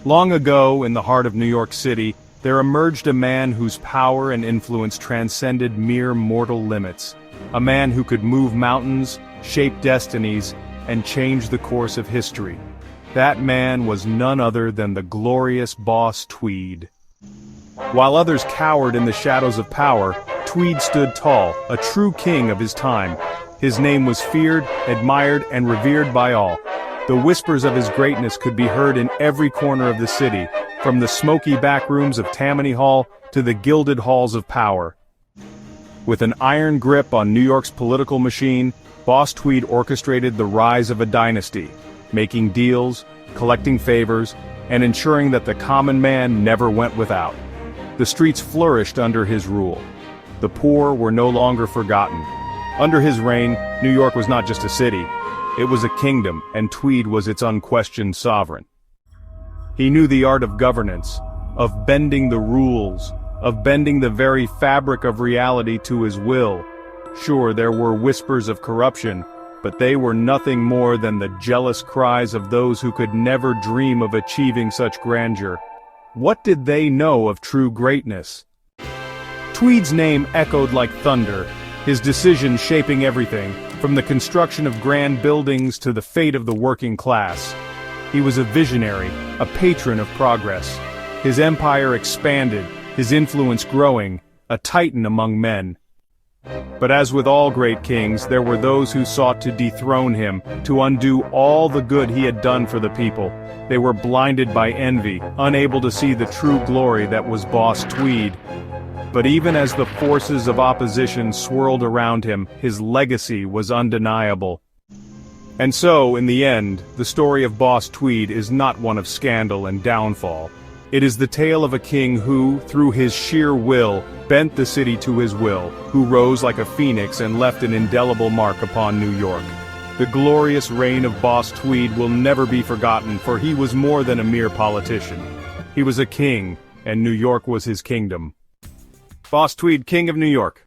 Long ago, in the heart of New York City, there emerged a man whose power and influence transcended mere mortal limits. A man who could move mountains, shape destinies, and change the course of history. That man was none other than the glorious Boss Tweed. While others cowered in the shadows of power, Tweed stood tall, a true king of his time. His name was feared, admired, and revered by all. The whispers of his greatness could be heard in every corner of the city, from the smoky back rooms of Tammany Hall to the gilded halls of power. With an iron grip on New York's political machine, Boss Tweed orchestrated the rise of a dynasty, making deals, collecting favors, and ensuring that the common man never went without. The streets flourished under his rule. The poor were no longer forgotten. Under his reign, New York was not just a city. It was a kingdom, and Tweed was its unquestioned sovereign. He knew the art of governance, of bending the rules, of bending the very fabric of reality to his will. Sure, there were whispers of corruption, but they were nothing more than the jealous cries of those who could never dream of achieving such grandeur. What did they know of true greatness? Tweed's name echoed like thunder, his decisions shaping everything, from the construction of grand buildings to the fate of the working class. He was a visionary, a patron of progress. His empire expanded, his influence growing, a titan among men. But as with all great kings, there were those who sought to dethrone him, to undo all the good he had done for the people. They were blinded by envy, unable to see the true glory that was Boss Tweed. But even as the forces of opposition swirled around him, his legacy was undeniable. And so, in the end, the story of Boss Tweed is not one of scandal and downfall. It is the tale of a king who, through his sheer will, bent the city to his will, who rose like a phoenix and left an indelible mark upon New York. The glorious reign of Boss Tweed will never be forgotten, for he was more than a mere politician. He was a king, and New York was his kingdom. Boss Tweed, King of New York.